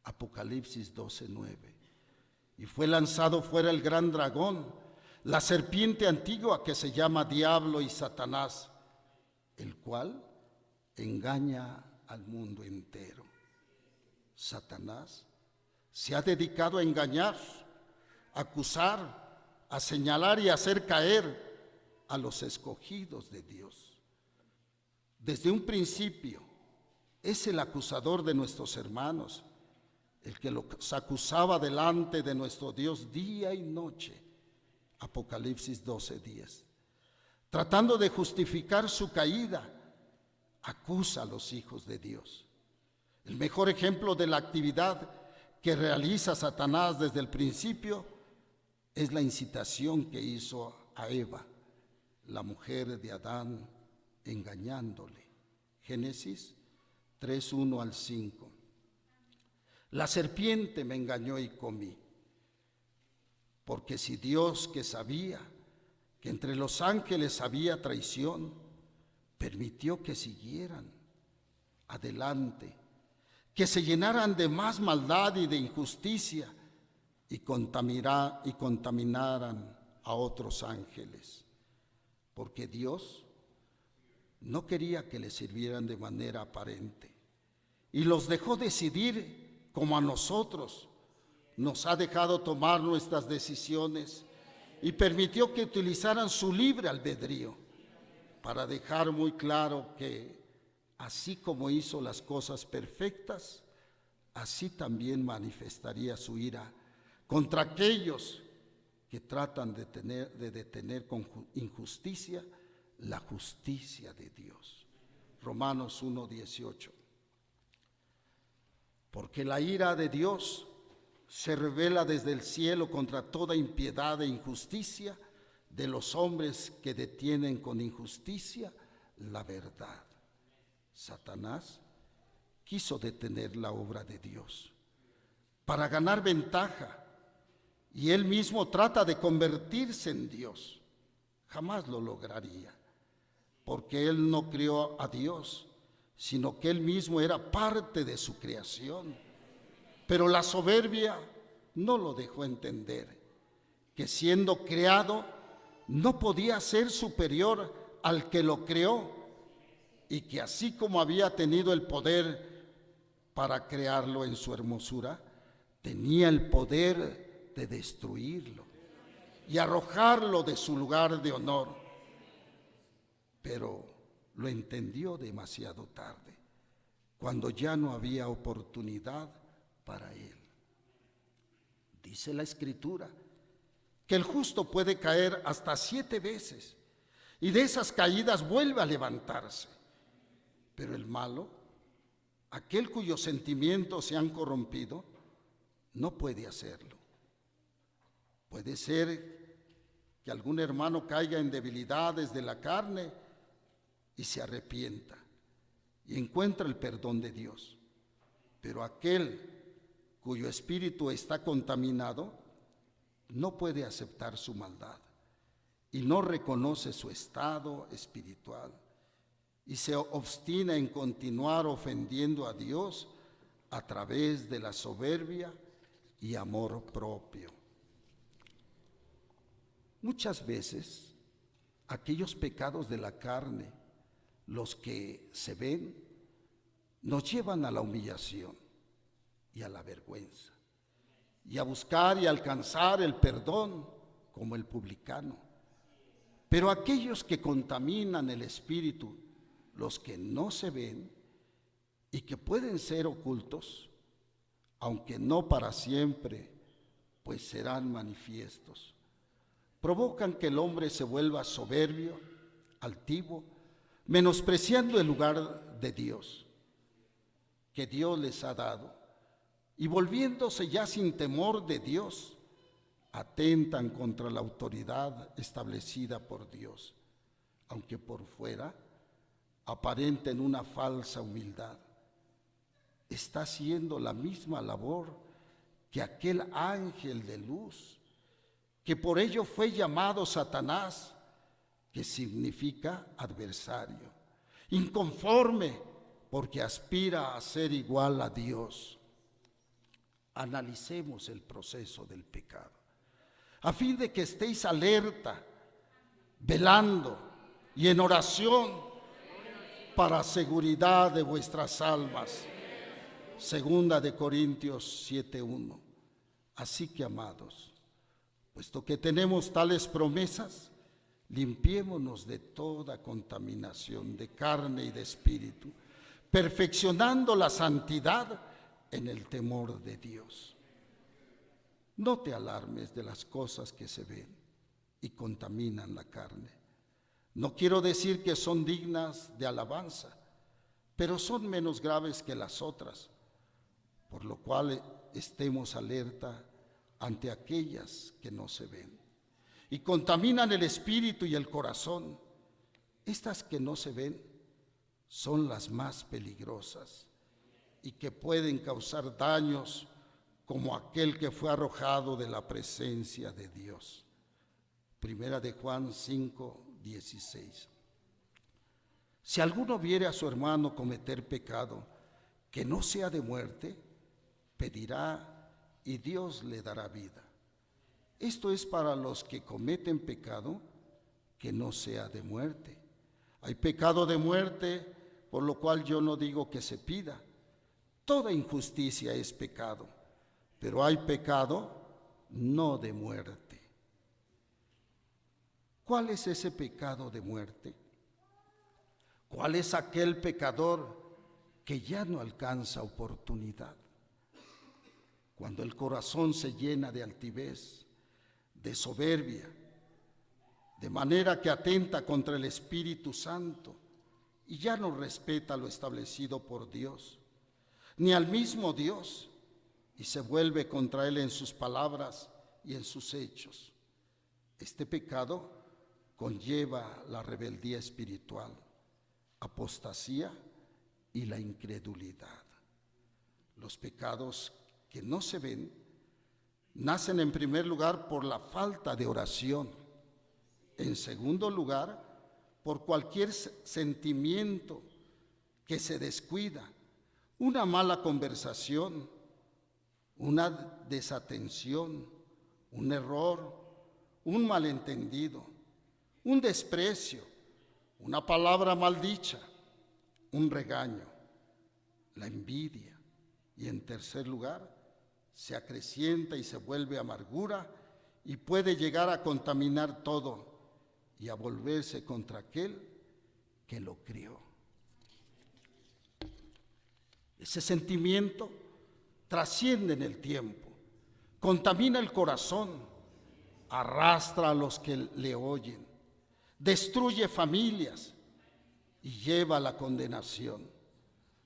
Apocalipsis 12:9. Y fue lanzado fuera el gran dragón, la serpiente antigua que se llama Diablo y Satanás, el cual engaña al mundo entero. Satanás se ha dedicado a engañar, a acusar, a señalar y a hacer caer a los escogidos de Dios. Desde un principio es el acusador de nuestros hermanos, el que los acusaba delante de nuestro Dios día y noche. Apocalipsis 12:10. Tratando de justificar su caída, acusa a los hijos de Dios. El mejor ejemplo de la actividad que realiza Satanás desde el principio es la incitación que hizo a Eva, la mujer de Adán, engañándole. Génesis 3:1 al 5. La serpiente me engañó y comí, porque si Dios, que sabía que entre los ángeles había traición, permitió que siguieran adelante, que se llenaran de más maldad y de injusticia y contaminaran a otros ángeles, porque Dios no quería que le sirvieran de manera aparente y los dejó decidir como a nosotros nos ha dejado tomar nuestras decisiones y permitió que utilizaran su libre albedrío para dejar muy claro que así como hizo las cosas perfectas, así también manifestaría su ira contra aquellos que tratan de detener con injusticia la justicia de Dios. Romanos 1:18. Porque la ira de Dios se revela desde el cielo contra toda impiedad e injusticia de los hombres que detienen con injusticia la verdad. Satanás quiso detener la obra de Dios para ganar ventaja y él mismo trata de convertirse en Dios. Jamás lo lograría, porque él no creó a Dios, sino que él mismo era parte de su creación. Pero la soberbia no lo dejó entender, que siendo creado no podía ser superior al que lo creó, y que así como había tenido el poder para crearlo en su hermosura, tenía el poder de destruirlo y arrojarlo de su lugar de honor. Pero lo entendió demasiado tarde, cuando ya no había oportunidad para él. Dice la Escritura que el justo puede caer hasta 7 veces y de esas caídas vuelve a levantarse. Pero el malo, aquel cuyos sentimientos se han corrompido, no puede hacerlo. Puede ser que algún hermano caiga en debilidades de la carne y se arrepienta y encuentra el perdón de Dios. Pero aquel cuyo espíritu está contaminado, no puede aceptar su maldad y no reconoce su estado espiritual y se obstina en continuar ofendiendo a Dios a través de la soberbia y amor propio. Muchas veces, aquellos pecados de la carne, los que se ven, nos llevan a la humillación y a la vergüenza, y a buscar y alcanzar el perdón como el publicano. Pero aquellos que contaminan el espíritu, los que no se ven y que pueden ser ocultos, aunque no para siempre, pues serán manifiestos, provocan que el hombre se vuelva soberbio, altivo, menospreciando el lugar de Dios, que Dios les ha dado, y volviéndose ya sin temor de Dios, atentan contra la autoridad establecida por Dios, aunque por fuera aparenten una falsa humildad. Está haciendo la misma labor que aquel ángel de luz, que por ello fue llamado Satanás, que significa adversario, inconforme, porque aspira a ser igual a Dios. Analicemos el proceso del pecado, a fin de que estéis alerta, velando y en oración para seguridad de vuestras almas. Segunda de Corintios 7:1. Así que, amados, puesto que tenemos tales promesas, limpiémonos de toda contaminación de carne y de espíritu, perfeccionando la santidad en el temor de Dios. No te alarmes de las cosas que se ven y contaminan la carne. No quiero decir que son dignas de alabanza, pero son menos graves que las otras, por lo cual estemos alerta ante aquellas que no se ven y contaminan el espíritu y el corazón. Estas que no se ven son las más peligrosas y que pueden causar daños, como aquel que fue arrojado de la presencia de Dios. Primera de Juan 5:16. Si alguno viere a su hermano cometer pecado que no sea de muerte, pedirá y Dios le dará vida. Esto es para los que cometen pecado que no sea de muerte. Hay pecado de muerte, por lo cual yo no digo que se pida. Toda injusticia es pecado, pero hay pecado no de muerte. ¿Cuál es ese pecado de muerte? ¿Cuál es aquel pecador que ya no alcanza oportunidad? Cuando el corazón se llena de altivez, de soberbia, de manera que atenta contra el Espíritu Santo y ya no respeta lo establecido por Dios, ni al mismo Dios, y se vuelve contra Él en sus palabras y en sus hechos. Este pecado conlleva la rebeldía espiritual, apostasía y la incredulidad. Los pecados que no se ven nacen en primer lugar por la falta de oración, en segundo lugar por cualquier sentimiento que se descuida, una mala conversación, una desatención, un error, un malentendido, un desprecio, una palabra maldicha, un regaño, la envidia, y en tercer lugar se acrecienta y se vuelve amargura y puede llegar a contaminar todo y a volverse contra aquel que lo crió. Ese sentimiento trasciende en el tiempo, contamina el corazón, arrastra a los que le oyen, destruye familias y lleva a la condenación.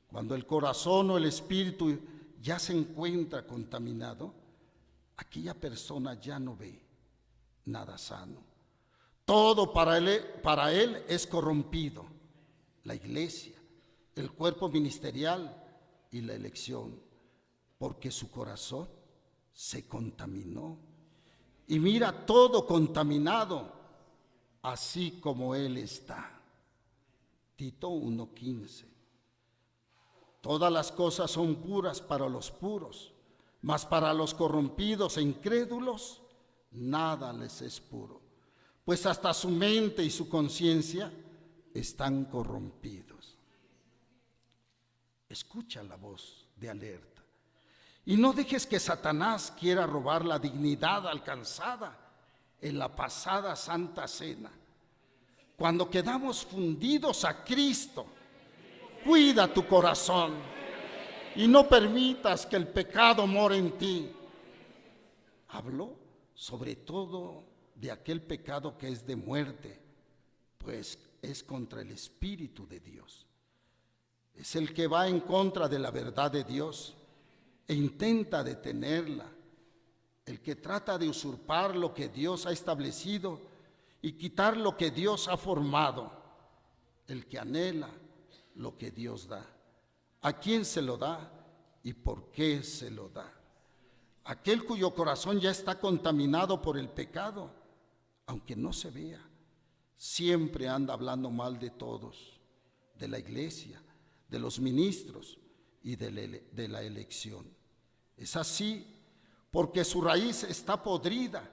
Cuando el corazón o el espíritu ya se encuentra contaminado, aquella persona ya no ve nada sano. Todo para él es corrompido: la iglesia, el cuerpo ministerial y la elección. porque su corazón se contaminó. Y mira todo contaminado, así como él está. Tito 1:15. Todas las cosas son puras para los puros, mas para los corrompidos e incrédulos nada les es puro, pues hasta su mente y su conciencia están corrompidos. Escucha la voz de alerta y no dejes que Satanás quiera robar la dignidad alcanzada en la pasada Santa Cena. Cuando quedamos fundidos a Cristo, cuida tu corazón y no permitas que el pecado more en ti. Habló sobre todo de aquel pecado que es de muerte, pues es contra el Espíritu de Dios. Es el que va en contra de la verdad de Dios e intenta detenerla, el que trata de usurpar lo que Dios ha establecido y quitar lo que Dios ha formado, el que anhela lo que Dios da. ¿A quién se lo da y por qué se lo da? Aquel cuyo corazón ya está contaminado por el pecado, aunque no se vea, siempre anda hablando mal de todos, de la iglesia, de los ministros y de la elección. Es así porque su raíz está podrida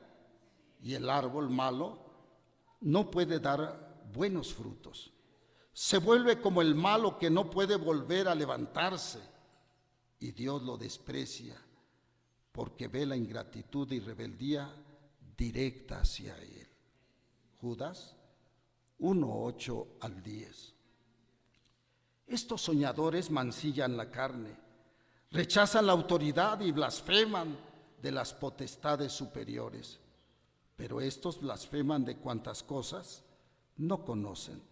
y el árbol malo no puede dar buenos frutos. Se vuelve como el malo que no puede volver a levantarse y Dios lo desprecia porque ve la ingratitud y rebeldía directa hacia él. Judas 1:8-10. Estos soñadores mancillan la carne, rechazan la autoridad y blasfeman de las potestades superiores. Pero estos blasfeman de cuantas cosas no conocen.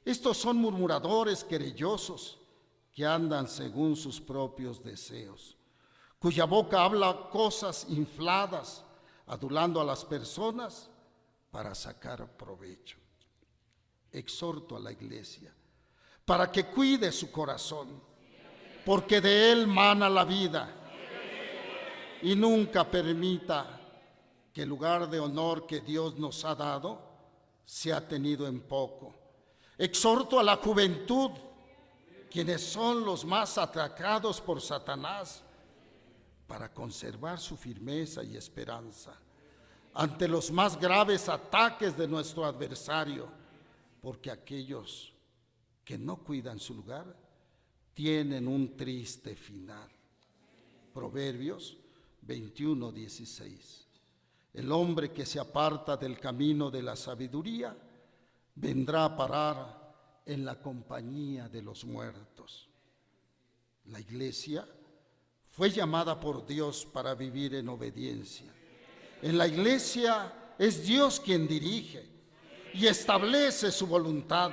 Estos son murmuradores querellosos que andan según sus propios deseos, cuya boca habla cosas infladas, adulando a las personas para sacar provecho. Exhorto a la iglesia para que cuide su corazón, porque de él mana la vida, y nunca permita que el lugar de honor que Dios nos ha dado sea tenido en poco. Exhorto a la juventud, quienes son los más atracados por Satanás, para conservar su firmeza y esperanza ante los más graves ataques de nuestro adversario, porque aquellos que no cuidan su lugar tienen un triste final. Proverbios 21:16. El hombre que se aparta del camino de la sabiduría vendrá a parar en la compañía de los muertos. La iglesia fue llamada por Dios para vivir en obediencia. En la iglesia es Dios quien dirige y establece su voluntad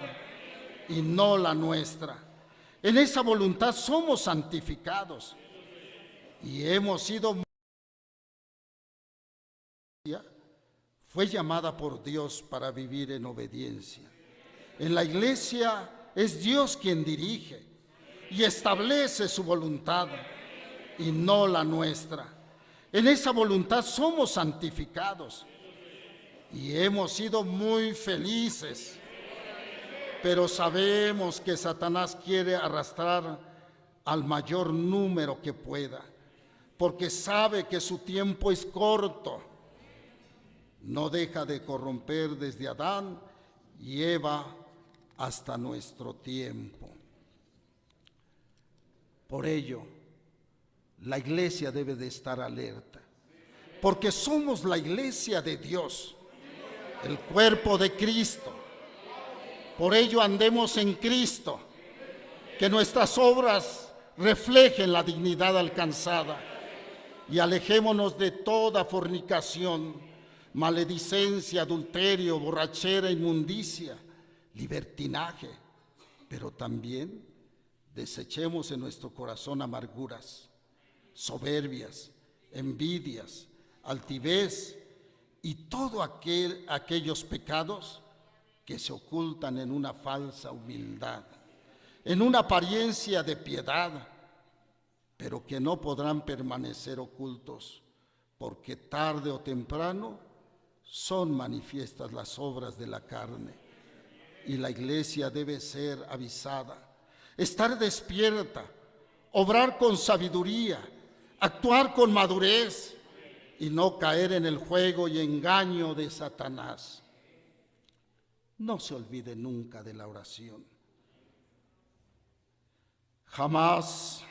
y no la nuestra. En esa voluntad somos santificados y hemos sido. Fue llamada por Dios para vivir en obediencia. En la iglesia es Dios quien dirige y establece su voluntad y no la nuestra. En esa voluntad somos santificados y hemos sido muy felices. Pero sabemos que Satanás quiere arrastrar al mayor número que pueda, porque sabe que su tiempo es corto. No deja de corromper desde Adán y Eva hasta nuestro tiempo. Por ello, la iglesia debe de estar alerta, porque somos la iglesia de Dios, el cuerpo de Cristo. Por ello andemos en Cristo, que nuestras obras reflejen la dignidad alcanzada y alejémonos de toda fornicación, maledicencia, adulterio, borrachera, inmundicia, libertinaje, pero también desechemos en nuestro corazón amarguras, soberbias, envidias, altivez y todos aquellos pecados que se ocultan en una falsa humildad, en una apariencia de piedad, pero que no podrán permanecer ocultos, porque tarde o temprano son manifiestas las obras de la carne, y la iglesia debe ser avisada, estar despierta, obrar con sabiduría, actuar con madurez y no caer en el juego y engaño de Satanás. No se olvide nunca de la oración. Jamás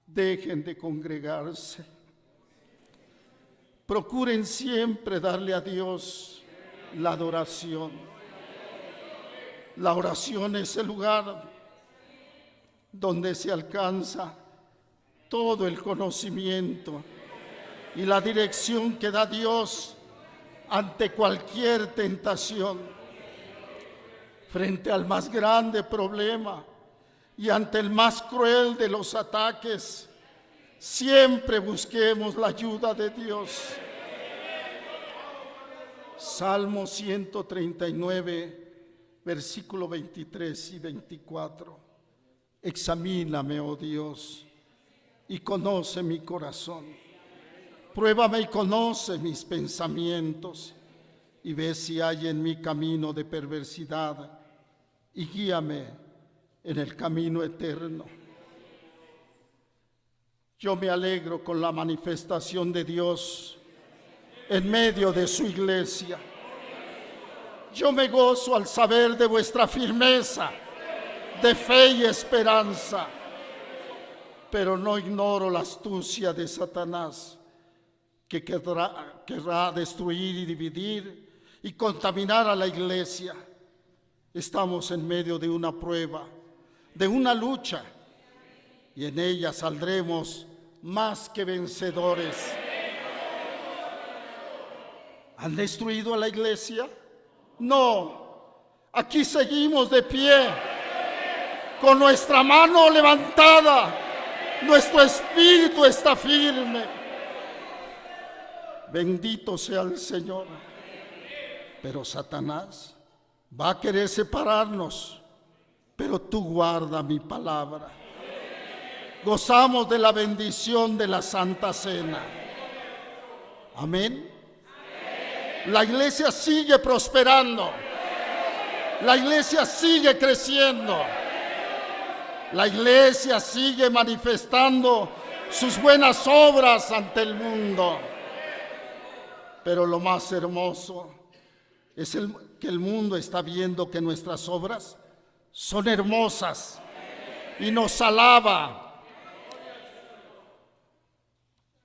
dejen de congregarse. Procuren siempre darle a Dios la adoración. La oración es el lugar donde se alcanza todo el conocimiento y la dirección que da Dios ante cualquier tentación. Frente al más grande problema y ante el más cruel de los ataques, siempre busquemos la ayuda de Dios. Salmo 139, versículo 23 y 24. Examíname, oh Dios, y conoce mi corazón. Pruébame y conoce mis pensamientos, y ve si hay en mí camino de perversidad, y guíame en el camino eterno. Yo me alegro con la manifestación de Dios en medio de su iglesia. Yo me gozo al saber de vuestra firmeza, de fe y esperanza, pero no ignoro la astucia de Satanás, que querrá destruir y dividir y contaminar a la iglesia. Estamos en medio de una prueba, de una lucha, y en ella saldremos más que vencedores. ¿Han destruido a la iglesia? No, aquí seguimos de pie, con nuestra mano levantada, nuestro espíritu está firme. Bendito sea el Señor. Pero Satanás va a querer separarnos, pero tú guarda mi palabra. Gozamos de la bendición de la Santa Cena. Amén. La iglesia sigue prosperando. La iglesia sigue creciendo. La iglesia sigue manifestando sus buenas obras ante el mundo. Pero lo más hermoso es que el mundo está viendo que nuestras obras son hermosas y nos alaba.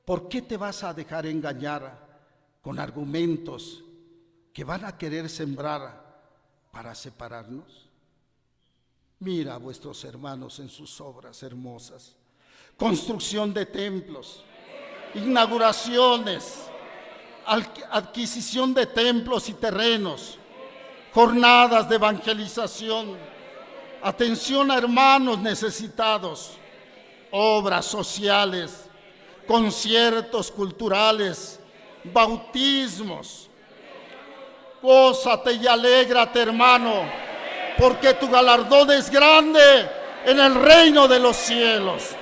¿Por qué te vas a dejar engañar con argumentos que van a querer sembrar para separarnos? Mira a vuestros hermanos en sus obras hermosas. Construcción de templos, inauguraciones, adquisición de templos y terrenos, jornadas de evangelización, atención a hermanos necesitados, obras sociales, conciertos culturales, bautismos. Gózate y alégrate, hermano, porque tu galardón es grande en el reino de los cielos.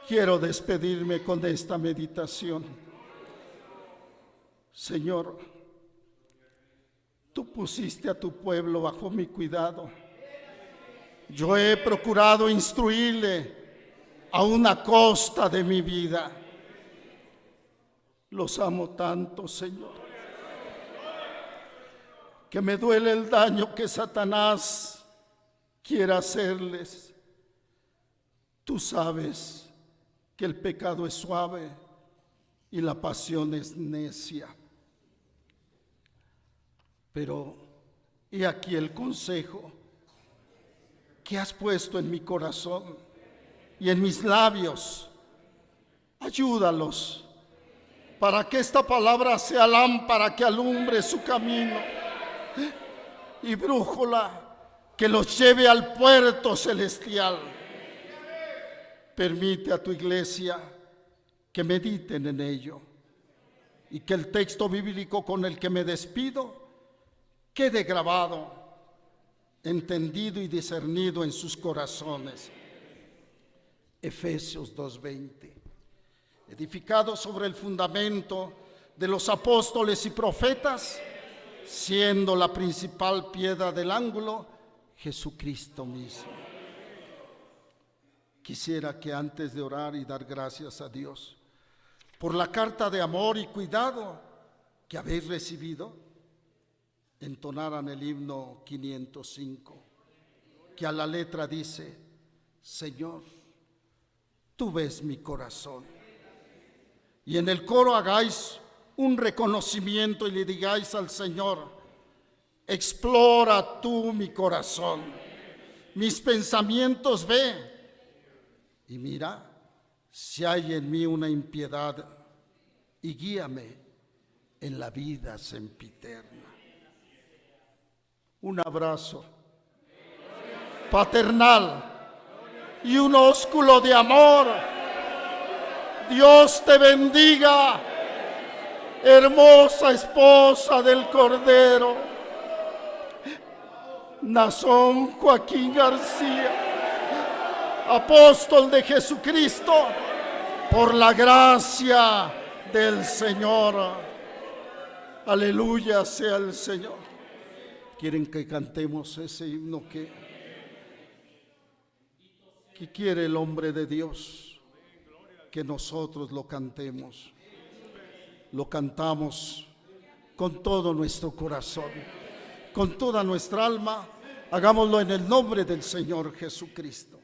Quiero despedirme con esta meditación. Señor, tú pusiste a tu pueblo bajo mi cuidado. Yo he procurado instruirle a una costa de mi vida. Los amo tanto, Señor, que me duele el daño que Satanás quiere hacerles. Tú sabes que el pecado es suave y la pasión es necia. Pero he aquí el consejo que has puesto en mi corazón y en mis labios. Ayúdalos para que esta palabra sea lámpara que alumbre su camino y brújula que los lleve al puerto celestial. Permite a tu iglesia que mediten en ello y que el texto bíblico con el que me despido quede grabado, entendido y discernido en sus corazones. Efesios 2:20. Edificado sobre el fundamento de los apóstoles y profetas, siendo la principal piedra del ángulo Jesucristo mismo. Quisiera que antes de orar y dar gracias a Dios por la carta de amor y cuidado que habéis recibido, entonaran el himno 505, que a la letra dice: Señor, tú ves mi corazón. Y en el coro hagáis un reconocimiento y le digáis al Señor: explora tú mi corazón, mis pensamientos ve, y mira si hay en mí una impiedad, y guíame en la vida sempiterna. Un abrazo paternal y un ósculo de amor. Dios te bendiga, hermosa esposa del Cordero. Nazón Joaquín García, apóstol de Jesucristo, por la gracia del Señor. Aleluya sea el Señor. ¿Quieren que cantemos ese himno que quiere el hombre de Dios? Que nosotros lo cantemos. Lo cantamos con todo nuestro corazón, con toda nuestra alma. Hagámoslo en el nombre del Señor Jesucristo.